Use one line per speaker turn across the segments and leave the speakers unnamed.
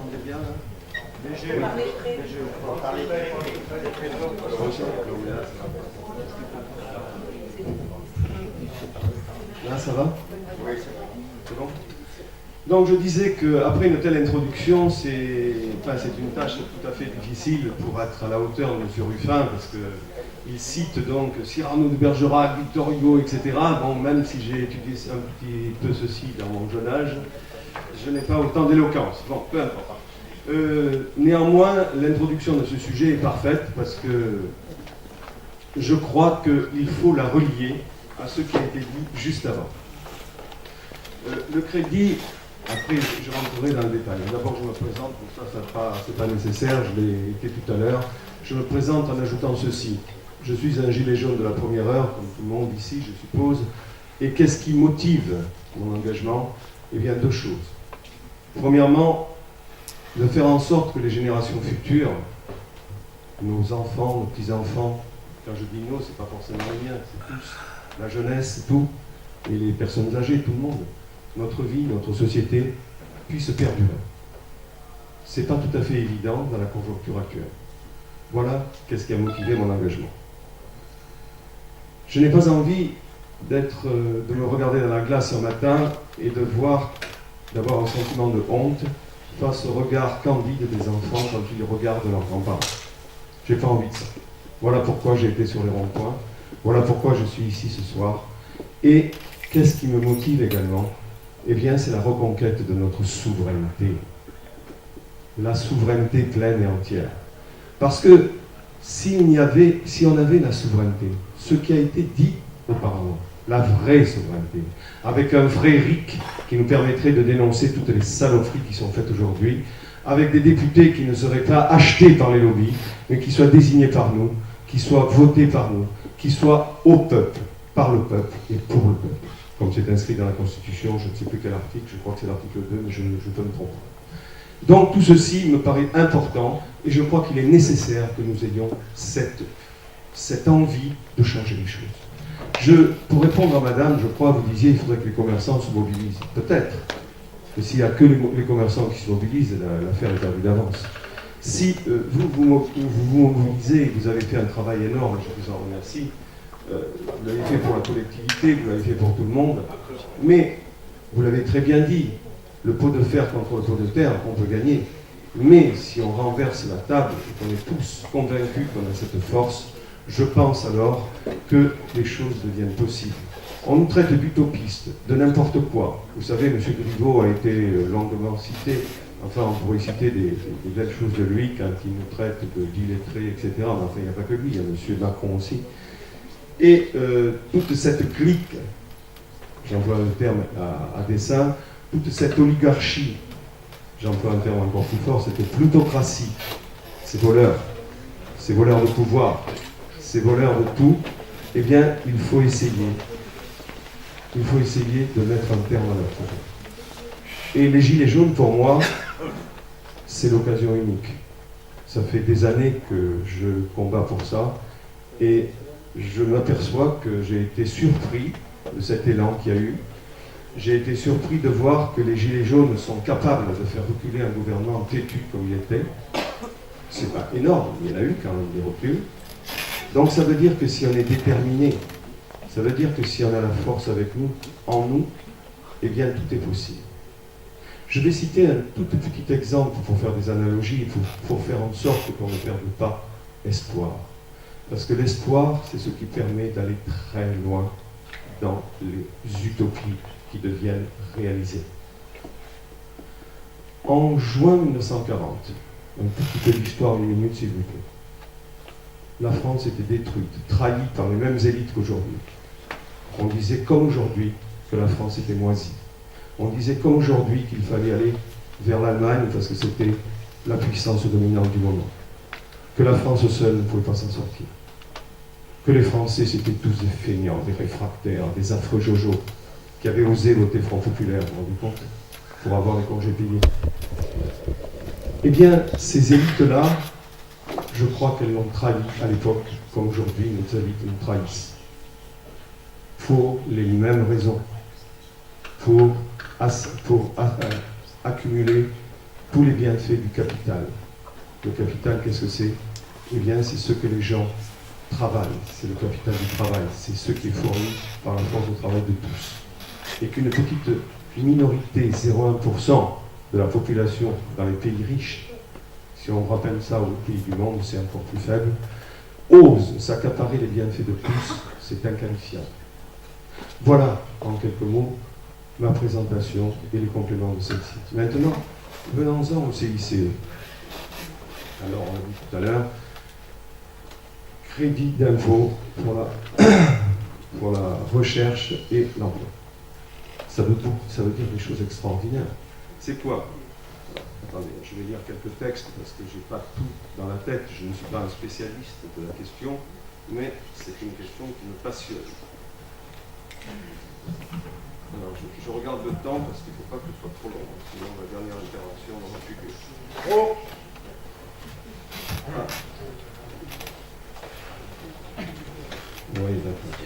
m'entendez bien là? Léger, léger. Là, ça va? Oui, c'est bon. Donc je disais qu'après une telle introduction, c'est une tâche tout à fait difficile pour être à la hauteur de M. Ruffin, parce qu'il cite donc Cyrano de Bergerac, Victor Hugo, etc. Bon, même si j'ai étudié un petit peu ceci dans mon jeune âge, je n'ai pas autant d'éloquence. Bon, peu importe. Néanmoins, l'introduction de ce sujet est parfaite, parce que je crois qu'il faut la relier à ce qui a été dit juste avant. Le crédit... Après, je rentrerai dans le détail. D'abord, je me présente, pour ça, c'est pas nécessaire, je l'ai été tout à l'heure. Je me présente en ajoutant ceci. Je suis un gilet jaune de la première heure, comme tout le monde ici, je suppose. Et qu'est-ce qui motive mon engagement? Eh bien, deux choses. Premièrement, de faire en sorte que les générations futures, nos enfants, nos petits-enfants, quand je dis nous, c'est pas forcément les miens, c'est tous, la jeunesse, c'est tout, et les personnes âgées, tout le monde, notre vie, notre société, puisse perdurer. C'est pas tout à fait évident dans la conjoncture actuelle. Voilà qu'est-ce qui a motivé mon engagement. Je n'ai pas envie de me regarder dans la glace un matin et d'avoir un sentiment de honte face au regard candide des enfants quand ils regardent leurs grands-parents. J'ai pas envie de ça. Voilà pourquoi j'ai été sur les ronds-points. Voilà pourquoi je suis ici ce soir. Et qu'est-ce qui me motive également? Eh bien, c'est la reconquête de notre souveraineté. La souveraineté pleine et entière. Parce que si on avait la souveraineté, ce qui a été dit auparavant, la vraie souveraineté, avec un vrai RIC qui nous permettrait de dénoncer toutes les saloperies qui sont faites aujourd'hui, avec des députés qui ne seraient pas achetés par les lobbies, mais qui soient désignés par nous, qui soient votés par nous, qui soient au peuple, par le peuple et pour le peuple. Comme c'est inscrit dans la Constitution, je ne sais plus quel article, je crois que c'est l'article 2, mais je peux me tromper. Donc tout ceci me paraît important, et je crois qu'il est nécessaire que nous ayons cette envie de changer les choses. Pour répondre à madame, je crois, vous disiez, il faudrait que les commerçants se mobilisent. Peut-être. Mais s'il n'y a que les commerçants qui se mobilisent, l'affaire est perdue d'avance. Si vous mobilisez, vous avez fait un travail énorme, je vous en remercie, vous l'avez fait pour la collectivité, vous l'avez fait pour tout le monde, mais vous l'avez très bien dit, le pot de fer contre le pot de terre, on peut gagner. Mais si on renverse la table et qu'on est tous convaincus qu'on a cette force, je pense alors que les choses deviennent possibles. On nous traite d'utopistes, de n'importe quoi. Vous savez, M. Griveaux a été longuement cité, enfin on pourrait citer des belles choses de lui quand il nous traite d'illettrés, etc. Mais enfin, il n'y a pas que lui, il y a M. Macron aussi. Et toute cette clique, j'emploie le terme à dessein, toute cette oligarchie, j'emploie un terme encore plus fort, cette plutocratie, ces voleurs de pouvoir, ces voleurs de tout, eh bien, il faut essayer de mettre un terme à leur pouvoir. Et les Gilets jaunes, pour moi, c'est l'occasion unique. Ça fait des années que je combats pour ça, et je m'aperçois que j'ai été surpris de cet élan qu'il y a eu. J'ai été surpris de voir que les Gilets jaunes sont capables de faire reculer un gouvernement têtu comme il était. C'est pas énorme, il y en a eu quand même des reculs. Donc ça veut dire que si on est déterminé, ça veut dire que si on a la force avec nous, en nous, eh bien tout est possible. Je vais citer un tout petit exemple pour faire des analogies, pour faire en sorte qu'on ne perde pas espoir. Parce que l'espoir, c'est ce qui permet d'aller très loin dans les utopies qui deviennent réalisées. En juin 1940, un tout petit peu d'histoire, une minute s'il vous plaît, la France était détruite, trahie par les mêmes élites qu'aujourd'hui. On disait comme aujourd'hui que la France était moisie. On disait comme aujourd'hui qu'il fallait aller vers l'Allemagne parce que c'était la puissance dominante du moment. Que la France seule ne pouvait pas s'en sortir. Que les Français c'était tous des feignants, des réfractaires, des affreux jojos qui avaient osé voter Front Populaire, vous vous rendez compte, pour avoir les congés payés. Eh bien, ces élites-là, je crois qu'elles l'ont trahi à l'époque, comme aujourd'hui nos élites nous trahissent. Pour les mêmes raisons. Pour accumuler tous les bienfaits du capital. Le capital, qu'est-ce que c'est? Eh bien, c'est ce que les gens travaillent, c'est le capital du travail, c'est ce qui est fourni par la force de travail de tous. Et qu'une petite minorité, 0,1% de la population dans les pays riches, si on rappelle ça aux pays du monde, c'est encore plus faible, ose s'accaparer les bienfaits de tous, c'est inqualifiable. Voilà, en quelques mots, ma présentation et les compléments de celle-ci. Maintenant, venons-en au CICE. Alors, on l'a dit tout à l'heure, crédit d'impôt pour la recherche et l'emploi. Ça veut dire des choses extraordinaires. C'est quoi? Attendez, je vais lire quelques textes parce que je n'ai pas tout dans la tête, je ne suis pas un spécialiste de la question, mais c'est une question qui me passionne. Alors, je regarde le temps parce qu'il ne faut pas que ce soit trop long, sinon la dernière intervention n'aura plus que... Oh ah. Oui, d'accord.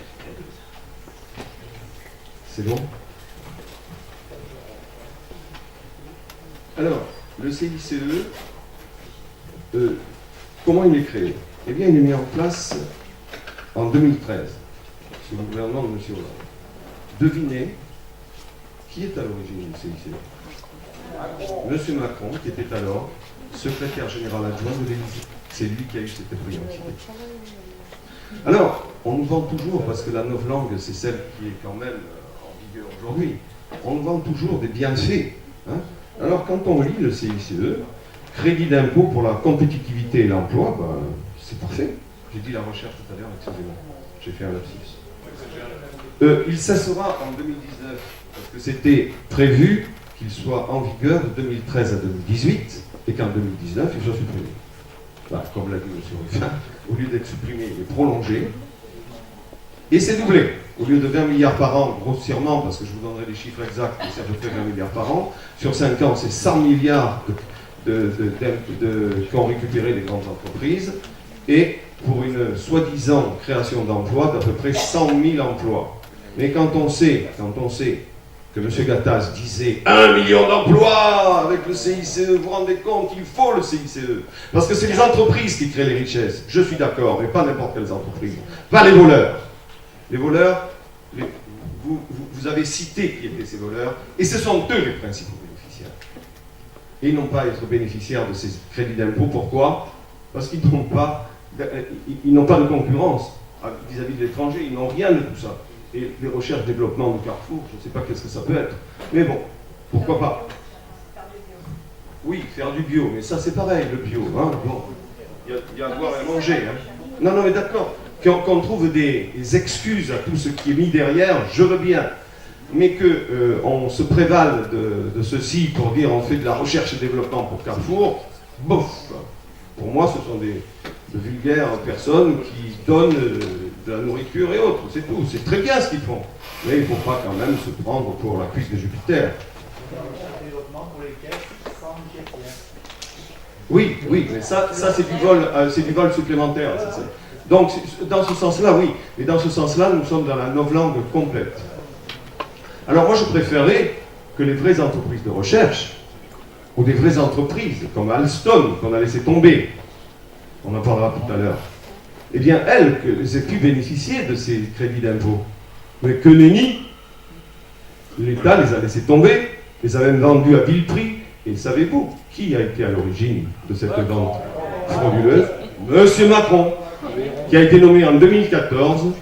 C'est bon? Alors, le CICE, comment il est créé? Eh bien, il est mis en place en 2013, sous le gouvernement de M. Hollande. Devinez qui est à l'origine du CICE? M. Macron, qui était alors secrétaire général adjoint de l'Élysée. C'est lui qui a eu cette brillante idée. Alors, on nous vend toujours, parce que la novlangue, c'est celle qui est quand même en vigueur aujourd'hui, on nous vend toujours des bienfaits. Hein. Alors, quand on lit le CICE, crédit d'impôt pour la compétitivité et l'emploi, ben, c'est parfait. J'ai dit la recherche tout à l'heure, excusez-moi, j'ai fait un lapsus. Il cessera en 2019, parce que c'était prévu qu'il soit en vigueur de 2013 à 2018, et qu'en 2019, il soit supprimé. Bah, comme l'a dit M. Ruffin, au lieu d'être supprimé, il est prolongé, et c'est doublé. Au lieu de 20 milliards par an, grossièrement, parce que je vous donnerai les chiffres exacts, mais c'est à peu près 20 milliards par an, sur 5 ans, c'est 100 milliards qu'ont récupéré les grandes entreprises, et pour une soi-disant création d'emplois d'à peu près 100 000 emplois. Mais quand on sait que M. Gattaz disait 1 million d'emplois avec le CICE, vous vous rendez compte, il faut le CICE. Parce que c'est les entreprises qui créent les richesses. Je suis d'accord, mais pas n'importe quelles entreprises. Pas les voleurs. Les voleurs, vous avez cité qui étaient ces voleurs, et ce sont eux les principaux bénéficiaires. Et ils n'ont pas à être bénéficiaires de ces crédits d'impôt. Pourquoi? Parce qu'ils n'ont pas de concurrence vis-à-vis de l'étranger, ils n'ont rien de tout ça. Et les recherches-développement de Carrefour, je ne sais pas qu'est-ce que ça peut être. Mais bon, pourquoi pas? Oui, faire du bio, mais ça c'est pareil, le bio. Hein. Bon, il y a à boire et à manger. Hein. Non, mais d'accord. Qu'on trouve des excuses à tout ce qui est mis derrière, je veux bien. Mais qu'on se prévale de ceci pour dire on fait de la recherche et développement pour Carrefour, bof. Pour moi, ce sont de vulgaires personnes qui donnent de la nourriture et autres, c'est tout. C'est très bien ce qu'ils font. Mais il ne faut pas quand même se prendre pour la cuisse de Jupiter. Oui, mais ça c'est du vol supplémentaire. Ça. Donc, dans ce sens-là, oui. Mais dans ce sens-là, nous sommes dans la novlangue complète. Alors moi, je préférerais que les vraies entreprises de recherche, ou des vraies entreprises, comme Alstom, qu'on a laissé tomber, on en parlera tout à l'heure, eh bien, elles aient pu bénéficier de ces crédits d'impôt. Mais que nenni, l'État les a laissés tomber, les a même vendus à vil prix. Et savez-vous qui a été à l'origine de cette vente frauduleuse? Monsieur Macron, qui a été nommé en 2014,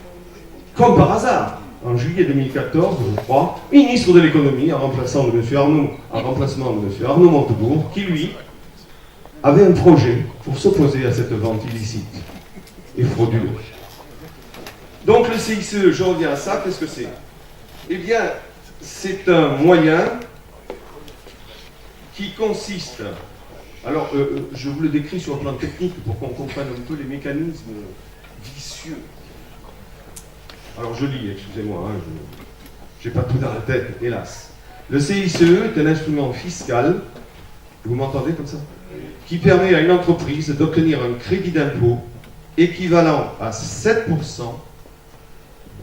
comme par hasard, en juillet 2014, je crois, ministre de l'économie, en remplacement de M. Arnaud Montebourg, qui, lui, avait un projet pour s'opposer à cette vente illicite et frauduleuse. Donc le CICE, je reviens à ça, qu'est-ce que c'est? Eh bien, c'est un moyen qui consiste... Alors, je vous le décris sur le plan technique pour qu'on comprenne un peu les mécanismes vicieux. Alors je lis, excusez-moi, hein, je n'ai pas tout dans la tête, hélas. Le CICE est un instrument fiscal, vous m'entendez comme ça, qui permet à une entreprise d'obtenir un crédit d'impôt équivalent à 7%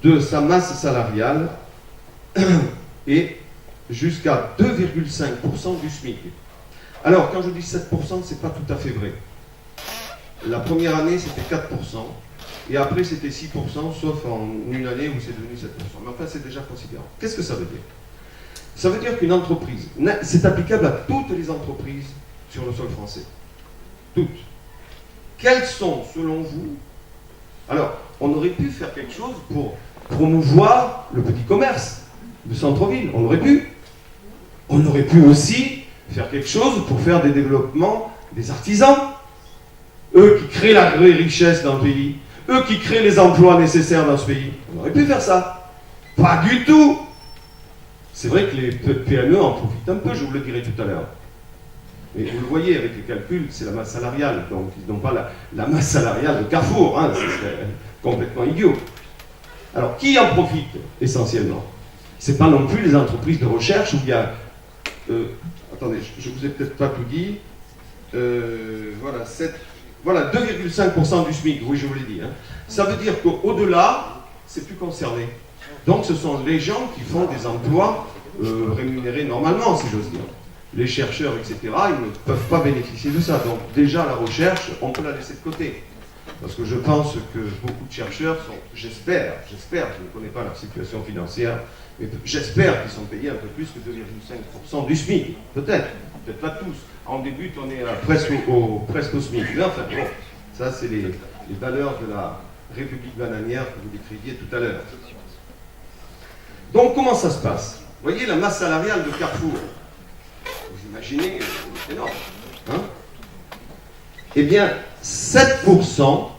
de sa masse salariale et jusqu'à 2,5% du SMIC. Alors, quand je dis 7%, c'est pas tout à fait vrai. La première année, c'était 4%, et après, c'était 6%, sauf en une année où c'est devenu 7%. Mais enfin, c'est déjà considérable. Qu'est-ce que ça veut dire? Ça veut dire qu'une entreprise, c'est applicable à toutes les entreprises sur le sol français. Toutes. Quelles sont, selon vous? Alors, on aurait pu faire quelque chose pour promouvoir le petit commerce de centre-ville. On aurait pu. On aurait pu aussi faire quelque chose pour faire des développements des artisans. Eux qui créent la vraie richesse dans le pays. Eux qui créent les emplois nécessaires dans ce pays. On aurait pu faire ça. Pas du tout. C'est vrai que les PME en profitent un peu, je vous le dirai tout à l'heure. Mais vous le voyez avec les calculs, c'est la masse salariale. Donc ils n'ont pas la masse salariale de Carrefour. Hein, c'est complètement idiot. Alors qui en profite essentiellement? Ce n'est pas non plus les entreprises de recherche où il y a... attendez, je ne vous ai peut-être pas tout dit. Voilà, 2,5% du SMIC, oui je vous l'ai dit. Hein. Ça veut dire qu'au-delà, c'est plus concerné. Donc ce sont les gens qui font des emplois rémunérés normalement, si j'ose dire. Les chercheurs, etc., ils ne peuvent pas bénéficier de ça. Donc déjà la recherche, on peut la laisser de côté. Parce que je pense que beaucoup de chercheurs sont, j'espère, je ne connais pas leur situation financière, mais j'espère qu'ils sont payés un peu plus que 2,5% du SMIC. Peut-être pas tous. En début, on est presque au SMIC. Mais enfin, bon, ça c'est les valeurs de la République bananière que vous décriviez tout à l'heure. Donc comment ça se passe? Vous voyez la masse salariale de Carrefour. Vous imaginez que c'est énorme. Hein? Eh bien, 7%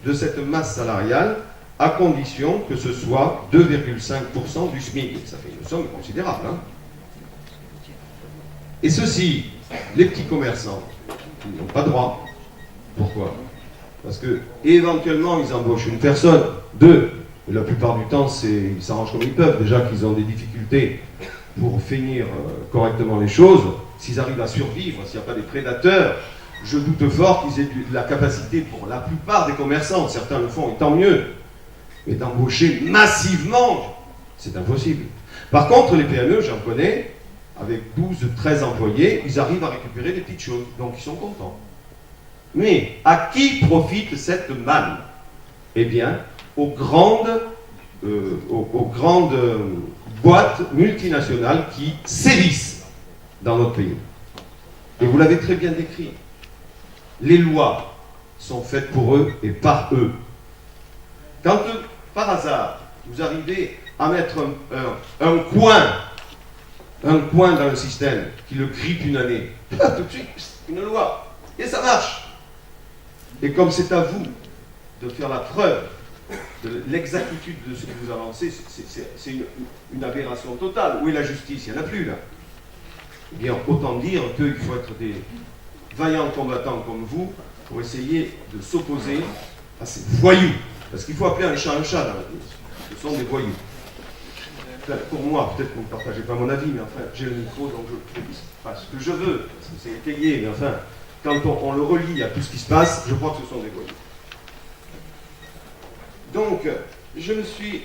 de cette masse salariale, à condition que ce soit 2,5% du SMIC. Ça fait une somme considérable. Hein? Et ceci, les petits commerçants, ils n'ont pas droit. Pourquoi? Parce que, éventuellement, ils embauchent une personne, deux. Et la plupart du temps, ils s'arrangent comme ils peuvent. Déjà qu'ils ont des difficultés pour finir correctement les choses. S'ils arrivent à survivre, s'il n'y a pas des prédateurs, je doute fort qu'ils aient de la capacité pour la plupart des commerçants. Certains le font, et tant mieux. Mais d'embaucher massivement, c'est impossible. Par contre, les PME, j'en connais, avec 12, 13 employés, ils arrivent à récupérer des petites choses. Donc, ils sont contents. Mais à qui profite cette manne? Eh bien, aux grandes boîtes multinationales qui sévissent dans notre pays. Et vous l'avez très bien décrit. Les lois sont faites pour eux et par eux. Quand, par hasard, vous arrivez à mettre un coin dans le système qui le grippe une année, tout de suite, une loi. Et ça marche. Et comme c'est à vous de faire la preuve de l'exactitude de ce que vous avancez, c'est une aberration totale. Où est la justice? Il n'y en a plus là. Eh bien, autant dire qu'il faut être des vaillants combattants comme vous pour essayer de s'opposer à ces voyous. Parce qu'il faut appeler un chat dans la vie. Ce sont des voyous. Pour moi, peut-être que vous ne partagez pas mon avis, mais enfin, j'ai le micro, donc je dis pas ce que je veux, parce que c'est étayé, mais enfin, quand on le relie à tout ce qui se passe, je crois que ce sont des voyous. Donc, je me suis...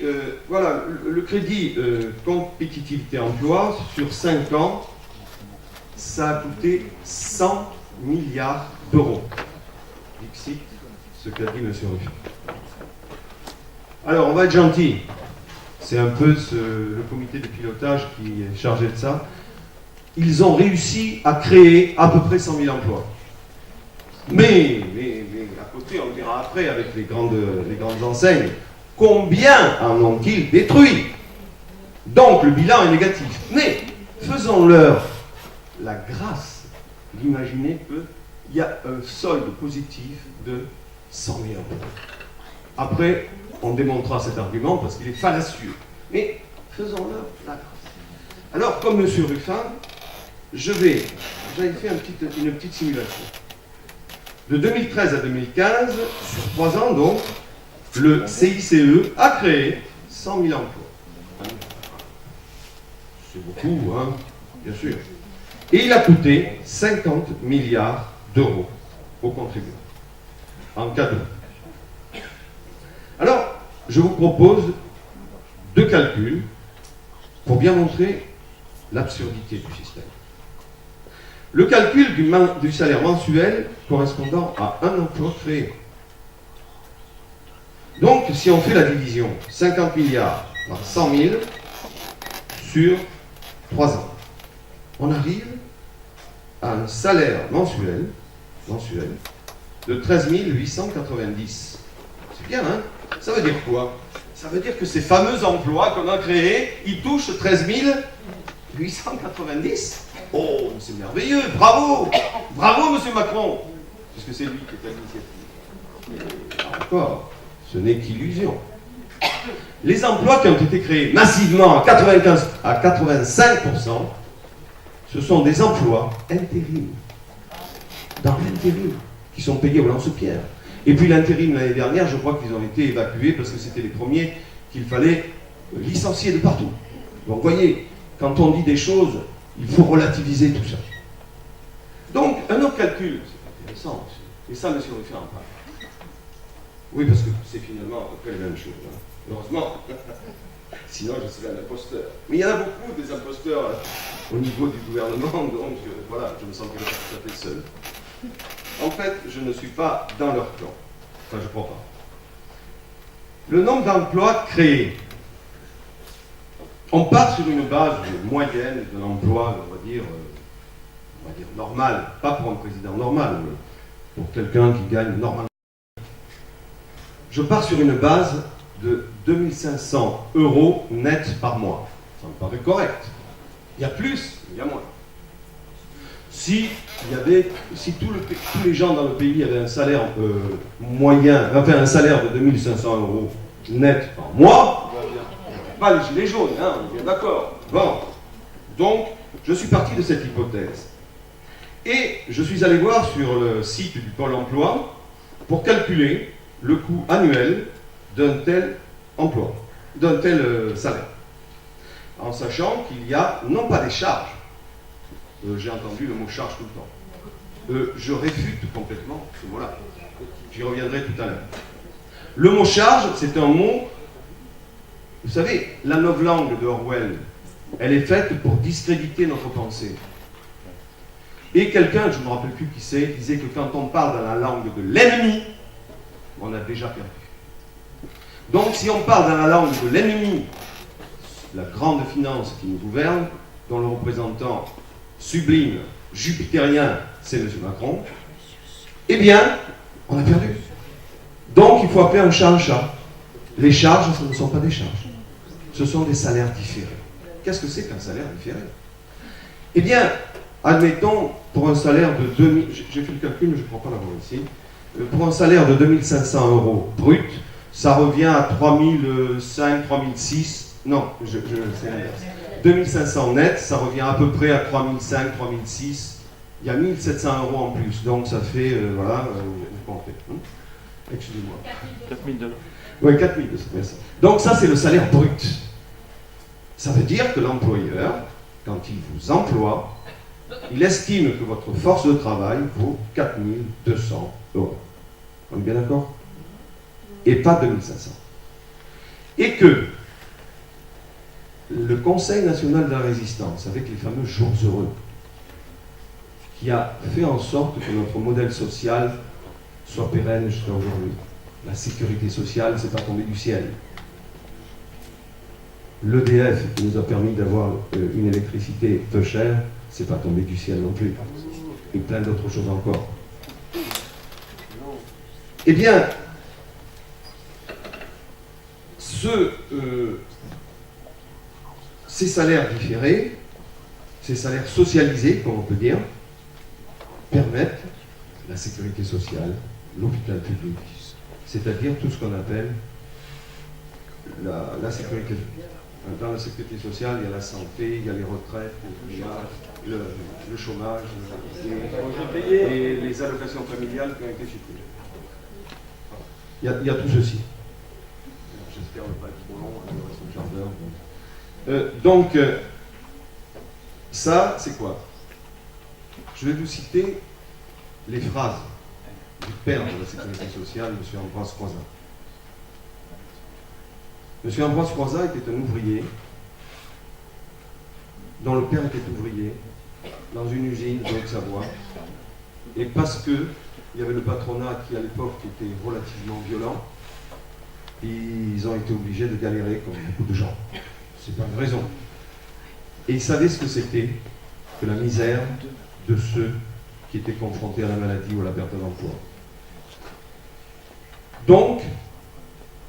voilà, le crédit compétitivité emploi, sur 5 ans, ça a coûté 100 milliards d'euros. Dixit, ce qu'a dit M. Ruffin. Alors, on va être gentil. C'est un peu le comité de pilotage qui est chargé de ça. Ils ont réussi à créer à peu près 100 000 emplois. Mais à côté, on le verra après avec les grandes enseignes, combien en ont-ils détruit? Donc le bilan est négatif. Mais faisons-leur la grâce d'imaginer qu'il y a un solde positif de 100 000 emplois. Après, on démontrera cet argument parce qu'il est fallacieux. Mais faisons-leur la grâce. Alors, comme M. Ruffin, j'avais fait une petite simulation. De 2013 à 2015, sur 3 ans donc, le CICE a créé 100 000 emplois. C'est beaucoup, hein, bien sûr. Et il a coûté 50 milliards d'euros aux contribuables, en cadeau. Alors, je vous propose 2 calculs pour bien montrer l'absurdité du système. Le calcul du salaire mensuel correspondant à un emploi créé. Donc, si on fait la division, 50 milliards par 100 000 sur 3 ans, on arrive à un salaire mensuel de 13 890. C'est bien, hein? Ça veut dire quoi? Ça veut dire que ces fameux emplois qu'on a créés, ils touchent 13 890. Oh, c'est merveilleux, bravo! Bravo, monsieur Macron! Puisque c'est lui qui est à l'initiative. Encore, ce n'est qu'illusion. Les emplois qui ont été créés massivement à 85%, ce sont des emplois intérim. Dans l'intérim, qui sont payés au lance-pierre. Et puis l'intérim l'année dernière, je crois qu'ils ont été évacués parce que c'était les premiers qu'il fallait licencier de partout. Donc vous voyez, quand on dit des choses, il faut relativiser tout ça. Donc, un autre calcul, c'est intéressant aussi. Et ça, monsieur le fait en part. Oui, parce que c'est finalement à peu près la même chose. Hein. Heureusement. Sinon, je serais un imposteur. Mais il y en a beaucoup des imposteurs au niveau du gouvernement, donc voilà, je me sentirais pas tout à fait seul. En fait, je ne suis pas dans leur clan. Enfin, je ne crois pas. Le nombre d'emplois créés. On part sur une base moyenne d'un emploi, on va dire normal. Pas pour un président normal, mais pour quelqu'un qui gagne normalement. Je pars sur une base de 2500 € net par mois. Ça me paraît correct. Il y a plus, il y a moins. Si tous les gens dans le pays avaient un salaire moyen, enfin un salaire de 2500 € net par mois, pas les gilets jaunes, hein, on est bien d'accord. Bon. Donc, je suis parti de cette hypothèse. Et je suis allé voir sur le site du Pôle emploi pour calculer le coût annuel d'un tel emploi, d'un tel salaire. En sachant qu'il y a non pas des charges, j'ai entendu le mot charge tout le temps, je réfute complètement ce mot-là. J'y reviendrai tout à l'heure. Le mot charge, c'est un mot, vous savez, la novlangue de Orwell, elle est faite pour discréditer notre pensée. Et quelqu'un, je ne me rappelle plus qui c'est, disait que quand on parle dans la langue de l'ennemi, on a déjà perdu. Donc si on parle dans la langue de l'ennemi, la grande finance qui nous gouverne, dont le représentant sublime, jupitérien, c'est M. Macron, eh bien, on a perdu. Donc il faut appeler un chat un chat. Les charges, ce ne sont pas des charges. Ce sont des salaires différés. Qu'est-ce que c'est qu'un salaire différé? Eh bien, admettons, pour un salaire de 2000, j'ai fait le calcul, mais je ne crois pas l'avoir ici, pour un salaire de 2500 € brut, ça revient à 3005, 3006, non, c'est l'inverse. 2500 net, ça revient à peu près à 3005, 3006, il y a 1700 € en plus, donc ça fait, voilà, vous comptez. Excusez-moi.
4002.
Oui, 4200, merci. Donc ça, c'est le salaire brut. Ça veut dire que l'employeur, quand il vous emploie, il estime que votre force de travail vaut 4200 €. On est bien d'accord? Et pas 2500. Et que le Conseil national de la résistance, avec les fameux jours heureux, qui a fait en sorte que notre modèle social soit pérenne jusqu'à aujourd'hui. La sécurité sociale, c'est pas tombé du ciel. L'EDF, qui nous a permis d'avoir une électricité peu chère, c'est pas tombé du ciel non plus. Et plein d'autres choses encore. Eh bien, ces salaires différés, ces salaires socialisés, comme on peut dire, permettent la sécurité sociale, l'hôpital public, c'est-à-dire tout ce qu'on appelle la sécurité. Dans la sécurité sociale, il y a la santé, il y a les retraites, le chômage, et les allocations familiales qui ont été supprimées. Il y a tout ceci. J'espère ne pas être trop long, il reste un quart d'heure. Donc, ça, c'est quoi? Je vais vous citer les phrases du père de la sécurité sociale, M. Ambroise Croizat. M. Ambroise Croizat était un ouvrier, dont le père était ouvrier, dans une usine de Haute-Savoie. Et parce que il y avait le patronat qui, à l'époque, était relativement violent, ils ont été obligés de galérer comme beaucoup de gens. C'est pas une raison. Et ils savaient ce que c'était que la misère de ceux qui étaient confrontés à la maladie ou à la perte d'emploi. Donc,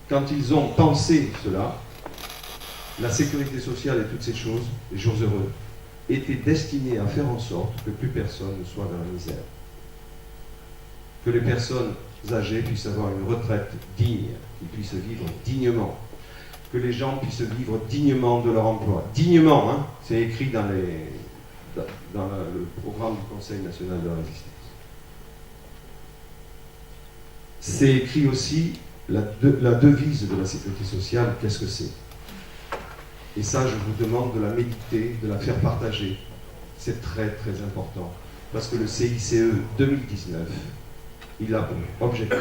quand ils ont pensé cela, la sécurité sociale et toutes ces choses, les jours heureux, étaient destinés à faire en sorte que plus personne ne soit dans la misère. Que les personnes âgées puissent avoir une retraite digne, qu'ils puissent vivre dignement, que les gens puissent vivre dignement de leur emploi. Dignement, hein, c'est écrit dans le programme du Conseil national de la résistance. C'est écrit aussi la devise de la sécurité sociale, qu'est-ce que c'est? Et ça, je vous demande de la méditer, de la faire partager. C'est très très important. Parce que le CICE 2019, il a pour objectif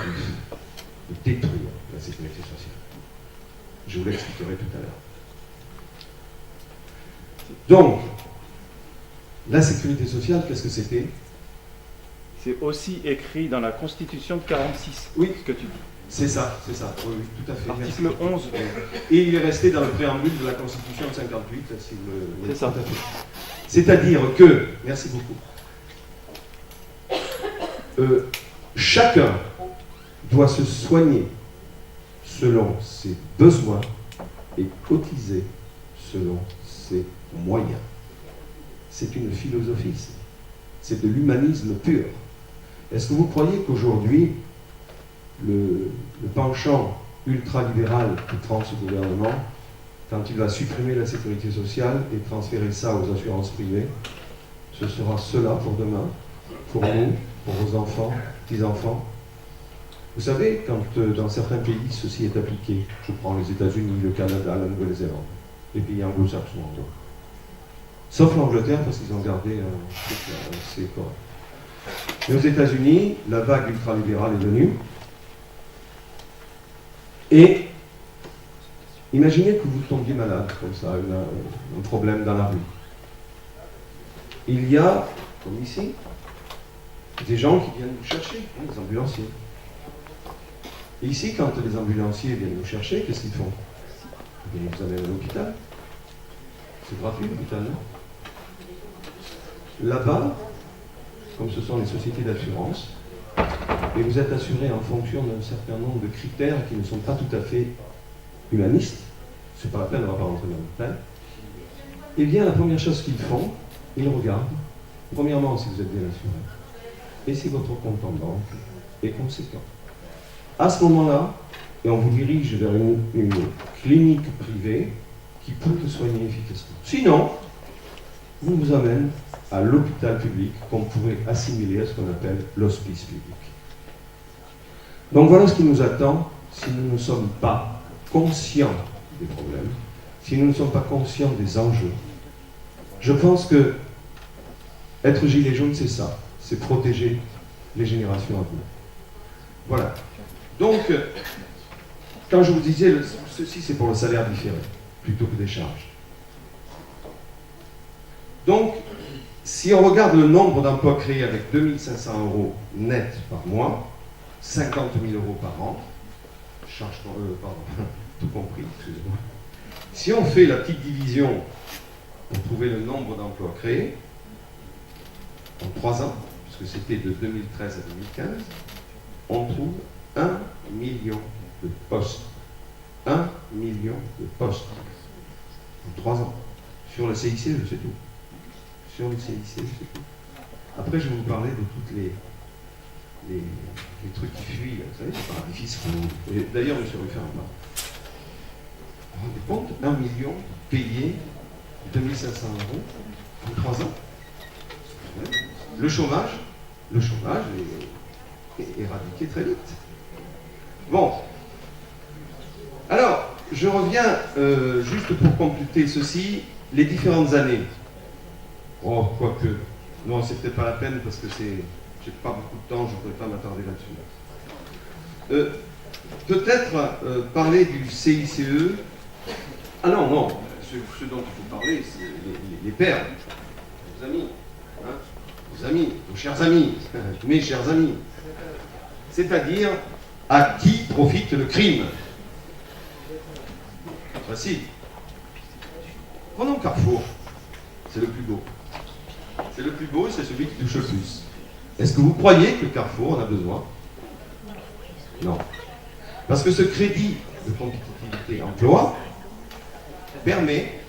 de détruire la sécurité sociale. Je vous l'expliquerai tout à l'heure. Donc, la sécurité sociale, qu'est-ce que c'était?
C'est aussi écrit dans la Constitution de 46,
oui,
ce que tu dis.
C'est ça, oui, oui, tout à fait.
Article 11.
Et il est resté dans le préambule de la Constitution de 58, si vous le...
C'est ça.
C'est-à-dire que, merci beaucoup, chacun doit se soigner selon ses besoins et cotiser selon ses moyens. C'est une philosophie, c'est de l'humanisme pur. Est-ce que vous croyez qu'aujourd'hui, le penchant ultralibéral qui prend ce gouvernement, quand il va supprimer la sécurité sociale et transférer ça aux assurances privées, ce sera cela pour demain, pour nous, pour vos enfants, petits-enfants? Vous savez, quand dans certains pays ceci est appliqué, je prends les États-Unis, le Canada, la Nouvelle-Zélande, les pays anglo-saxons, sauf l'Angleterre parce qu'ils ont gardé un truc assez correct. Mais aux États-Unis, la vague ultralibérale est venue. Et imaginez que vous tombiez malade, comme ça, un problème dans la rue. Il y a, comme ici, des gens qui viennent vous chercher, hein, des ambulanciers. Et ici, quand les ambulanciers viennent vous chercher, qu'est-ce qu'ils font? Ils vous amènent à l'hôpital. C'est gratuit l'hôpital, non? Là-bas, comme ce sont les sociétés d'assurance, et vous êtes assuré en fonction d'un certain nombre de critères qui ne sont pas tout à fait humanistes, c'est pas la peine, on ne va pas rentrer dans le détail, eh bien la première chose qu'ils font, ils regardent, premièrement si vous êtes bien assuré, et si votre compte en banque est conséquent. À ce moment-là, et on vous dirige vers une clinique privée qui peut te soigner efficacement. Sinon, vous vous amène à l'hôpital public qu'on pourrait assimiler à ce qu'on appelle l'hospice public. Donc voilà ce qui nous attend si nous ne sommes pas conscients des problèmes, si nous ne sommes pas conscients des enjeux. Je pense que être gilet jaune, c'est ça, c'est protéger les générations à venir. Voilà. Donc, quand je vous disais, ceci c'est pour le salaire différé, plutôt que des charges. Donc, si on regarde le nombre d'emplois créés avec 2 500 € net par mois, 50 000 € par an, charge, tout compris, excusez-moi. Si on fait la petite division pour trouver le nombre d'emplois créés, en 3 ans, puisque c'était de 2013 à 2015, on trouve 1 million de postes. 1 million de postes. En 3 ans. Sur le CIC, je sais tout. Sur le CIC, je sais tout. Après, je vais vous parler de toutes les trucs qui fuient, vous savez, les paradis fiscaux. Et d'ailleurs, M. Ruffin en parle. Vous vous rendez compte, 1 million payé 2 500 € en 3 ans. Le chômage est éradiqué très vite. Bon. Alors, je reviens juste pour compléter ceci, les différentes années. Oh, quoique. Non, c'est peut-être pas la peine parce que j'ai pas beaucoup de temps, je ne pourrais pas m'attarder là-dessus. Peut-être parler du CICE. Ah non, ce dont il faut parler, c'est les pères, les amis. hein, vos amis, vos chers amis, mes chers amis. C'est-à-dire, à qui profite le crime? Facile. Prenons Carrefour. C'est le plus beau. C'est le plus beau et c'est celui qui touche le plus. Est-ce que vous croyez que Carrefour en a besoin? Non. Parce que ce crédit de compétitivité emploi permet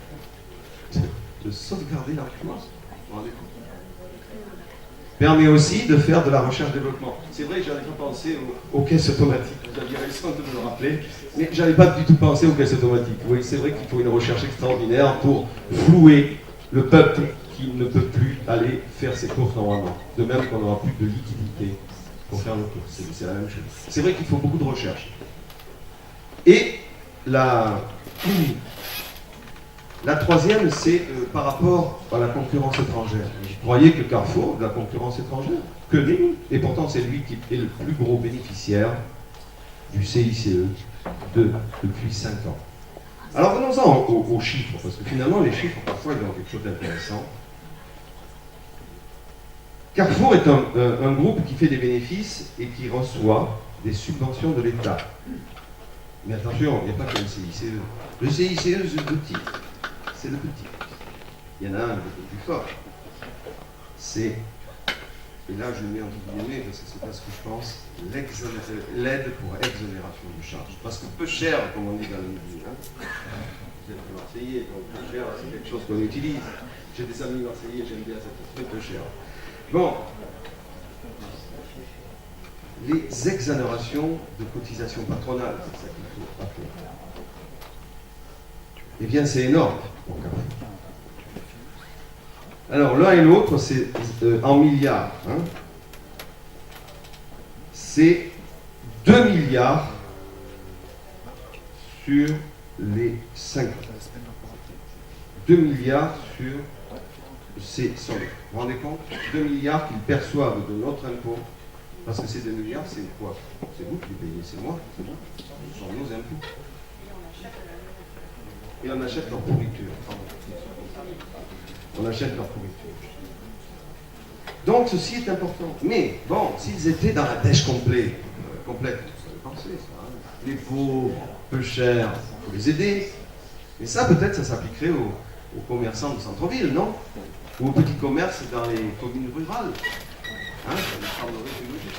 de sauvegarder l'emploi. Vous vous rendez compte? Permet aussi de faire de la recherche-développement. C'est vrai que je n'avais pas pensé aux caisses automatiques. Vous aviez raison de me le rappeler. Mais je n'avais pas du tout pensé aux caisses automatiques. Oui, c'est vrai qu'il faut une recherche extraordinaire pour flouer le peuple qui ne peut plus aller faire ses courses normalement. De même qu'on n'aura plus de liquidité pour faire nos courses. C'est la même chose. C'est vrai qu'il faut beaucoup de recherche. Et la troisième, c'est par rapport à la concurrence étrangère. Vous croyez que Carrefour, de la concurrence étrangère? Que nenni. Et pourtant, c'est lui qui est le plus gros bénéficiaire du CICE depuis 5 ans. Alors venons-en aux chiffres, parce que finalement, les chiffres, parfois, ils ont quelque chose d'intéressant. Carrefour est un groupe qui fait des bénéfices et qui reçoit des subventions de l'État. Mais attention, il n'y a pas que le CICE. Le CICE, c'est le petit. C'est le petit. Il y en a un beaucoup plus fort. C'est, et là je le mets entre guillemets parce que c'est pas ce que je pense, l'aide pour exonération de charges. Parce que peu cher, comme on dit dans le milieu, hein. Vous êtes Marseillais, donc peu cher, c'est quelque chose qu'on utilise. J'ai des amis Marseillais, j'aime bien cette très peu cher. Bon. Les exonérations de cotisations patronales, c'est ça qu'il faut appeler. Eh bien, c'est énorme pour Carrefour. Alors, l'un et l'autre, c'est en milliards. Hein, c'est 2 milliards sur les 5 ans. 2 milliards sur ces sommes. Vous vous rendez compte? 2 milliards qu'ils perçoivent de notre impôt. Parce que ces 2 milliards, c'est quoi? C'est vous qui les payez, c'est moi, c'est moi. Ce sont nos impôts. Et on achète leur pourriture. On achète leur pourriture. Donc ceci est important. Mais bon, s'ils étaient dans la dèche complète, vous savez penser ça, hein. Les pauvres, peu chers, il faut les aider. Et ça, peut-être, ça s'appliquerait aux commerçants de centre-ville, non? Ou aux petits commerces dans les communes rurales. Hein, ça me semblerait plus logique.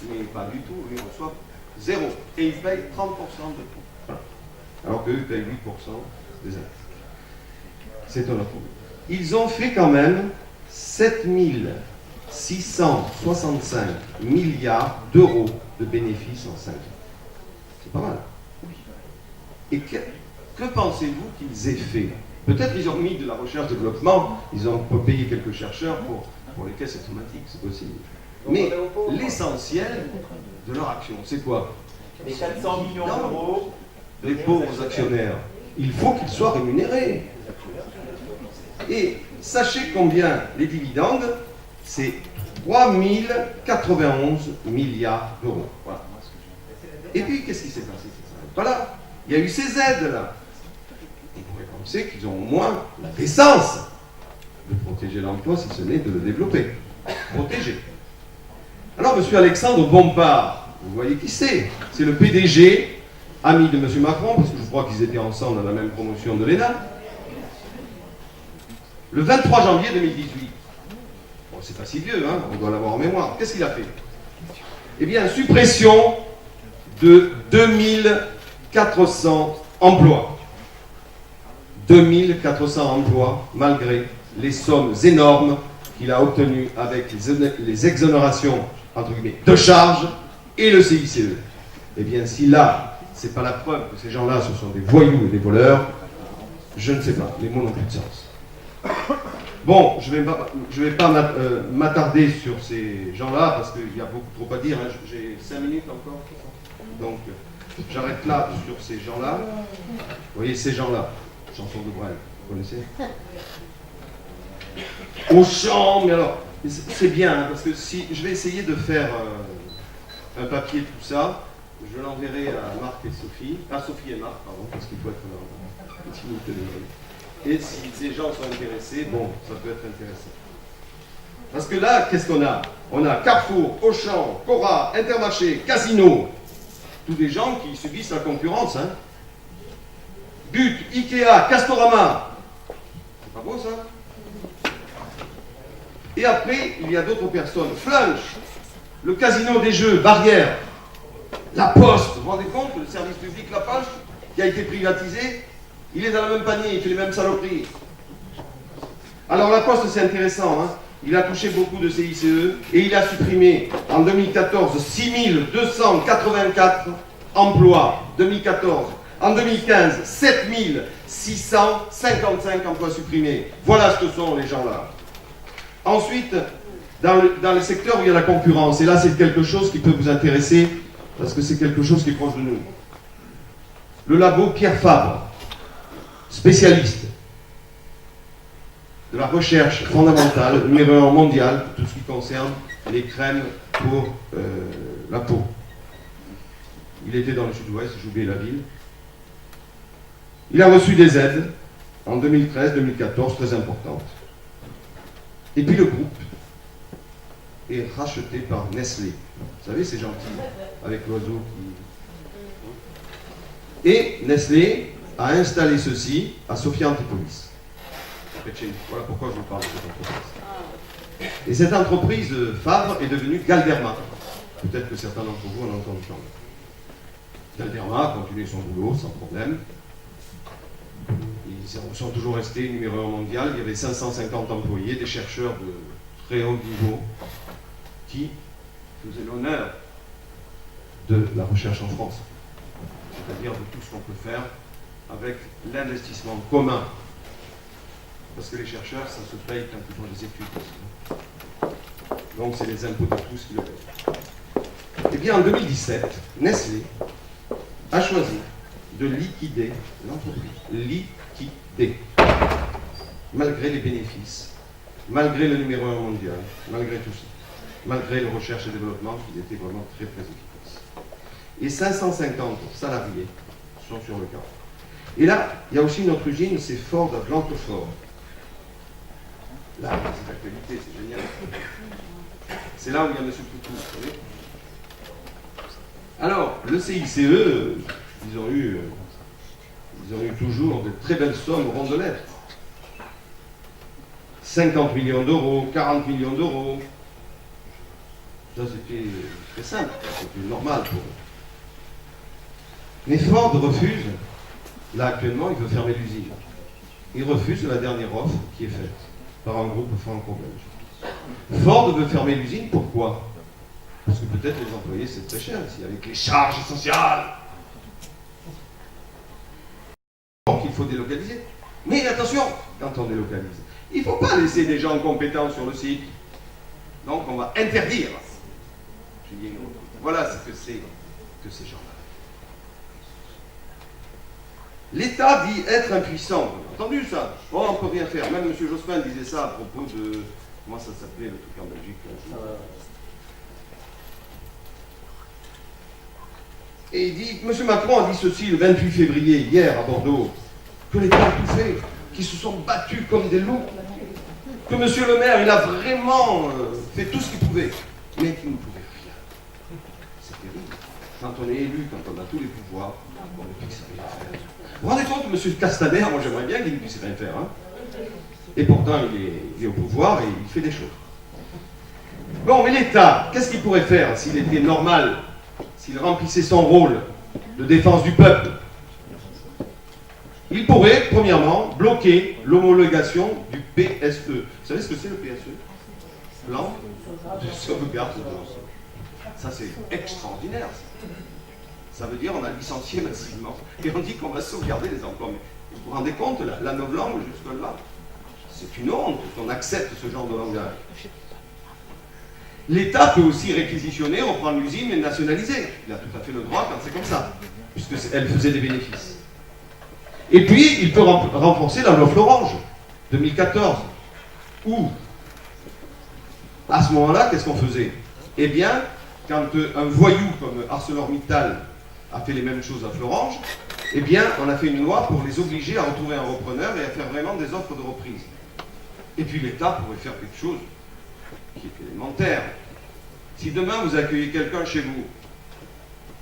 Mais pas du tout, ils reçoivent 0. Et ils payent 30% de tout. Voilà. Alors qu'eux payent 8% des impôts. C'est un autre problème. Ils ont fait quand même 7 665 milliards d'euros de bénéfices en 5 ans. C'est pas mal. Et que pensez-vous qu'ils aient fait? Peut-être qu'ils ont mis de la recherche-développement, ils ont payé quelques chercheurs pour les caisses automatiques, c'est possible. Mais l'essentiel de leur action, c'est quoi?
Les 400 millions d'euros.
Les pauvres actionnaires, il faut qu'ils soient rémunérés. Et sachez combien les dividendes, c'est 3 091 milliards d'euros. Voilà. Et puis, qu'est-ce qui s'est passé? Voilà, il y a eu ces aides-là. On pourrait penser qu'ils ont au moins la décence de protéger l'emploi, si ce n'est de le développer. Protéger. Alors, M. Alexandre Bompard, vous voyez qui c'est? C'est le PDG, ami de M. Macron, parce que je crois qu'ils étaient ensemble dans la même promotion de l'ENA. Le 23 janvier 2018. Bon, c'est pas si vieux, hein, on doit l'avoir en mémoire. Qu'est-ce qu'il a fait? Eh bien, suppression de 2400 emplois. 2400 emplois, malgré les sommes énormes qu'il a obtenues avec les exonérations, entre guillemets, de charges et le CICE. Eh bien, si là, c'est pas la preuve que ces gens-là, ce sont des voyous et des voleurs, je ne sais pas, les mots n'ont plus de sens. Bon, je vais pas m'attarder sur ces gens-là, parce qu'il y a beaucoup trop à dire, hein. J'ai 5 minutes encore, donc j'arrête là sur ces gens-là. Vous voyez, ces gens-là, chanson de Brel, vous connaissez? Au chant, mais alors, c'est bien, hein, parce que si je vais essayer de faire un papier de tout ça, je l'enverrai à Marc et Sophie, à Sophie et Marc, pardon, parce qu'il faut être là. Et si ces gens sont intéressés, bon, ça peut être intéressant. Parce que là, qu'est-ce qu'on a? On a Carrefour, Auchan, Cora, Intermarché, Casino. Tous des gens qui subissent la concurrence. Hein. But, Ikea, Castorama. C'est pas beau ça? Et après, il y a d'autres personnes. Flunch, le casino des jeux, Barrière, La Poste. Vous vous rendez compte, le service public La Poste, qui a été privatisé, il est dans le même panier, il fait les mêmes saloperies. Alors La Poste, c'est intéressant. Hein. Il a touché beaucoup de CICE et il a supprimé en 2014 6284 emplois. 2014. En 2015, 7655 emplois supprimés. Voilà ce que sont les gens là. Ensuite, dans les secteurs où il y a la concurrence, et là c'est quelque chose qui peut vous intéresser, parce que c'est quelque chose qui est proche de nous. Le labo Pierre Fabre, spécialiste de la recherche fondamentale, numéro 1 mondial, pour tout ce qui concerne les crèmes pour la peau. Il était dans le sud-ouest, j'ai oublié la ville. Il a reçu des aides en 2013-2014, très importantes. Et puis le groupe est racheté par Nestlé. Vous savez, c'est gentil, avec l'oiseau qui... Et Nestlé a installé ceci à Sophia Antipolis. Voilà pourquoi je vous parle de cette entreprise. Et cette entreprise Fabre est devenue Galderma. Peut-être que certains d'entre vous en ont entendu parler. Galderma a continué son boulot sans problème. Ils sont toujours restés numéro 1 mondial. Il y avait 550 employés, des chercheurs de très haut niveau qui faisaient l'honneur de la recherche en France. C'est-à-dire de tout ce qu'on peut faire avec l'investissement commun. Parce que les chercheurs, ça se paye quand ils font des études. Donc c'est les impôts de tous qui le payent. Eh bien en 2017, Nestlé a choisi de liquider l'entreprise. Liquider. Malgré les bénéfices, malgré le numéro 1 mondial, malgré tout ça, malgré le recherche et développement qui était vraiment très très efficace. Et 550 salariés sont sur le carreau. Et là, il y a aussi notre usine, c'est Ford à Blanquefort. Là, c'est l'actualité, c'est génial. C'est là où il y a M. Poutou, vous savez. Alors, le CICE, ils ont eu toujours de très belles sommes rondelettes. 50 millions d'euros, 40 millions d'euros. Ça, c'était très simple, c'était normal pour eux. Mais Ford refuse, là actuellement, il veut fermer l'usine. Il refuse la dernière offre qui est faite par un groupe franco-belge. Ford veut fermer l'usine, pourquoi? Parce que peut-être les employés c'est très cher ici, avec les charges sociales. Donc il faut délocaliser. Mais attention, quand on délocalise, il ne faut pas laisser des gens compétents sur le site. Donc on va interdire. Voilà ce que c'est que ces gens-là. L'État dit être impuissant. Vous avez entendu ça? Bon, on ne peut rien faire. Même M. Jospin disait ça à propos de... Comment ça s'appelait le truc en Belgique? Et il dit, M. Macron a dit ceci le 28 février, hier à Bordeaux, que l'État a tout fait, qu'ils se sont battus comme des loups, que M. le maire, il a vraiment fait tout ce qu'il pouvait, mais qu'il ne pouvait rien. C'est terrible. Quand on est élu, quand on a tous les pouvoirs, on ne puisse rien faire. Vous vous rendez compte, M. Castaner, moi j'aimerais bien qu'il ne puisse rien faire. Hein. Et pourtant, il est au pouvoir et il fait des choses. Bon, mais l'État, qu'est-ce qu'il pourrait faire s'il était normal, s'il remplissait son rôle de défense du peuple? Il pourrait, premièrement, bloquer l'homologation du PSE. Vous savez ce que c'est le PSE? Plan de sauvegarde de l'ensemble. Ça, c'est extraordinaire. Ça veut dire qu'on a licencié massivement et on dit qu'on va sauvegarder les emplois. Mais vous vous rendez compte, la novlangue jusque-là, c'est une honte qu'on accepte ce genre de langage. L'État peut aussi réquisitionner, reprendre l'usine et nationaliser. Il a tout à fait le droit quand c'est comme ça, puisqu'elle faisait des bénéfices. Et puis, il peut renforcer la loi Florange, 2014, où, à ce moment-là, qu'est-ce qu'on faisait? Eh bien, quand un voyou comme ArcelorMittal a fait les mêmes choses à Florange, eh bien, on a fait une loi pour les obliger à retrouver un repreneur et à faire vraiment des offres de reprise. Et puis l'État pourrait faire quelque chose
qui est élémentaire. Si demain vous accueillez quelqu'un chez vous,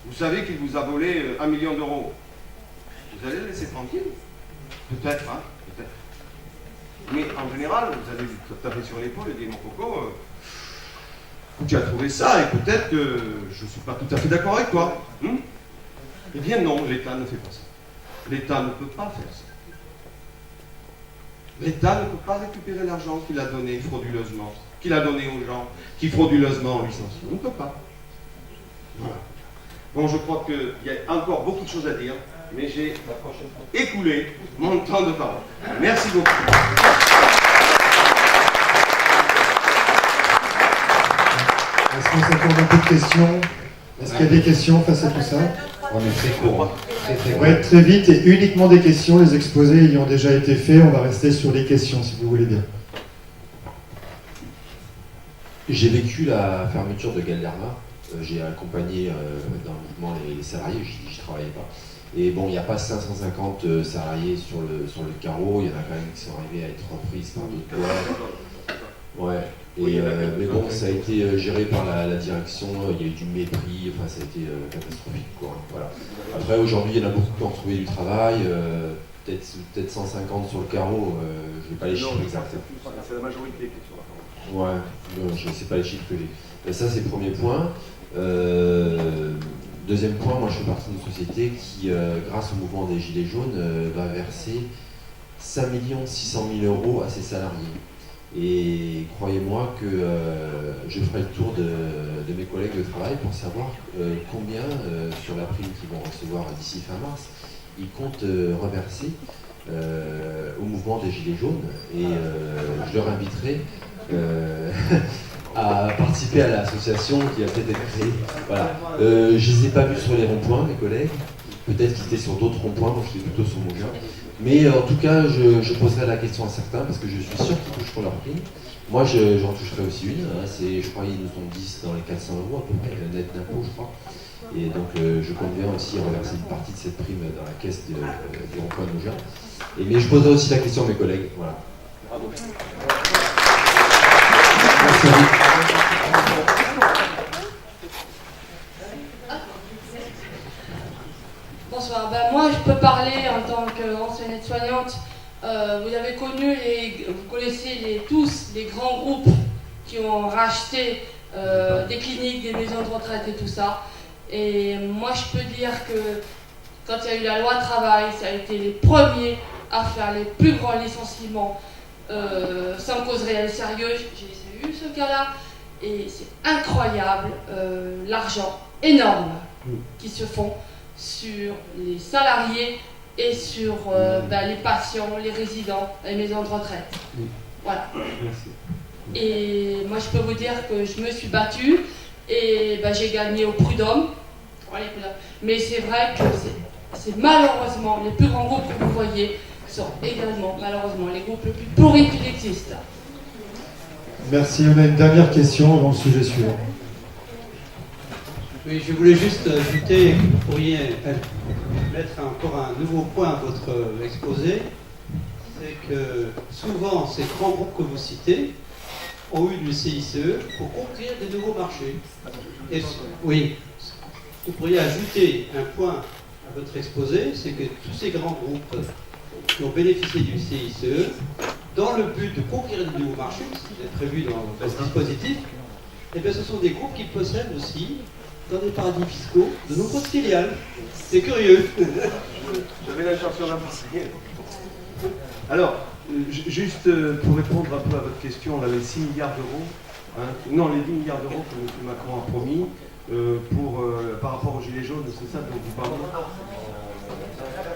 vous savez qu'il vous a volé 1 million d'euros, vous allez le laisser tranquille? Peut-être, hein, peut-être. Mais en général, vous allez vous taper sur l'épaule et dire, mon coco, tu as trouvé ça et peut-être que je ne suis pas tout à fait d'accord avec toi. Eh bien non, l'État ne fait pas ça. L'État ne peut pas faire ça. L'État ne peut pas récupérer l'argent qu'il a donné frauduleusement, qu'il a donné aux gens qui frauduleusement ont licencié. On ne peut pas. Voilà. Bon, je crois qu'il y a encore beaucoup de choses à dire, mais j'ai écoulé mon temps de parole. Merci beaucoup.
Est-ce qu'on s'accorde un peu de questions? Est-ce qu'il y a des questions face à tout ça?
On est très court.
On va être très vite et uniquement des questions, les exposés ayant déjà été faits, on va rester sur les questions si vous voulez bien.
J'ai vécu la fermeture de Galderma. J'ai accompagné dans le mouvement les salariés, j'y travaillais pas. Et bon, il n'y a pas 550 salariés sur le carreau, il y en a quand même qui sont arrivés à être reprises par d'autres boîtes. Ouais. Et, mais bon, ça a été géré par la direction, il y a eu du mépris, enfin ça a été catastrophique, quoi. Voilà. Après, aujourd'hui, il y en a beaucoup qui ont trouvé du travail, peut-être 150 sur le carreau, je n'ai pas les chiffres exacts.
C'est la majorité qui est sur la carreau.
Ouais, je ne sais pas les chiffres que j'ai. Ça, c'est le premier point. Deuxième point, moi je fais partie d'une société qui, grâce au mouvement des Gilets jaunes, va verser 5 600 000 € à ses salariés. Et croyez-moi que je ferai le tour de mes collègues de travail pour savoir combien, sur la prime qu'ils vont recevoir d'ici fin mars, ils comptent reverser au mouvement des Gilets jaunes. Et je leur inviterai à participer à l'association qui va peut-être être créée. Voilà. Je ne les ai pas vus sur les ronds-points, mes collègues. Peut-être qu'ils étaient sur d'autres ronds-points, moi je suis plutôt sur Mougins. Mais en tout cas, je poserai la question à certains parce que je suis sûr qu'ils toucheront leur prime. Moi, j'en toucherai aussi une. Hein, je crois qu'ils nous ont 10 dans les 400 € à peu près, net d'impôt, je crois. Et donc, je compte bien aussi reverser une partie de cette prime dans la caisse du rond-point de Mougins. Mais je poserai aussi la question à mes collègues. Voilà.
Bravo.
Merci à vous.
Bonsoir. Moi, je peux parler en tant qu'ancienne aide-soignante. Vous avez connu vous connaissez tous les grands groupes qui ont racheté des cliniques, des maisons de retraite et tout ça. Et moi, je peux dire que quand il y a eu la loi travail, ça a été les premiers à faire les plus grands licenciements sans cause réelle et sérieuse. J'ai eu ce cas-là et c'est incroyable l'argent énorme qui se font sur les salariés et sur les patients, les résidents, les maisons de retraite. Voilà.
Merci.
Et moi, je peux vous dire que je me suis battue et j'ai gagné au prud'homme. Mais c'est vrai que c'est malheureusement les plus grands groupes que vous voyez sont également malheureusement les groupes les plus pourris qui existent.
Merci. On a une dernière question avant le sujet suivant.
Oui, je voulais juste ajouter que vous pourriez mettre encore un nouveau point à votre exposé. C'est que souvent, ces grands groupes que vous citez ont eu du CICE pour conquérir des nouveaux marchés. Et, oui, vous pourriez ajouter un point à votre exposé, c'est que tous ces grands groupes qui ont bénéficié du CICE, dans le but de conquérir de nouveaux marchés, ce qui est prévu dans ce dispositif, eh bien, ce sont des groupes qui possèdent aussi, dans des paradis fiscaux, de nombreuses filiales. C'est curieux.
J'avais l'intention d'en passer. Alors, juste pour répondre un peu à votre question, on a les 6 milliards d'euros, hein, non, les 10 milliards d'euros que M. Macron a promis par rapport aux Gilets jaunes, c'est ça dont vous parlez?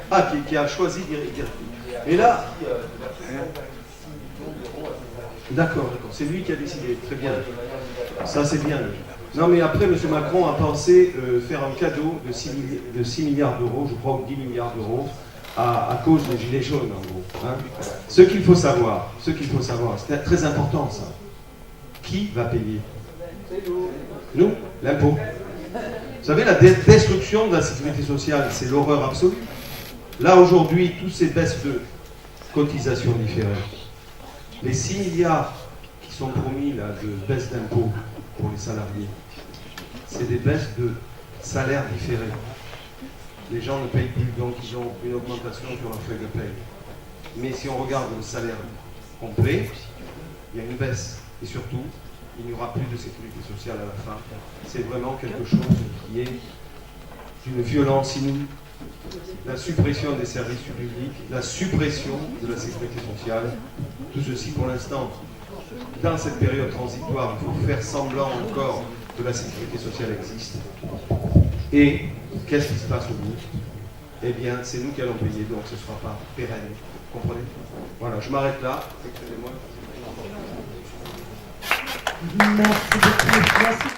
Ah, qui a choisi d'y. Et là. D'accord, c'est lui qui a décidé, très bien. Ça, c'est bien. Non, mais après, M. Macron a pensé faire un cadeau de 6 milliards d'euros, je crois, ou 10 milliards d'euros, à cause des Gilets jaunes, en gros. Hein. Ce qu'il faut savoir, c'est très important, ça. Qui va payer? Nous, l'impôt. Vous savez, la destruction de la sécurité sociale, c'est l'horreur absolue. Là, aujourd'hui, toutes ces baisses de cotisations différées, les 6 milliards qui sont promis là, de baisse d'impôts pour les salariés, c'est des baisses de salaires différés. Les gens ne payent plus, donc ils ont une augmentation sur leur feuille de paye. Mais si on regarde le salaire complet, il y a une baisse. Et surtout, il n'y aura plus de sécurité sociale à la fin. C'est vraiment quelque chose qui est d'une violence inouïe. La suppression des services publics, la suppression de la sécurité sociale, tout ceci pour l'instant, dans cette période transitoire, il faut faire semblant encore que la sécurité sociale existe. Et qu'est-ce qui se passe au bout? Eh bien, c'est nous qui allons payer, donc ce ne sera pas pérenne. Vous comprenez? Voilà, je m'arrête là. Excusez-moi.
Merci beaucoup. Merci.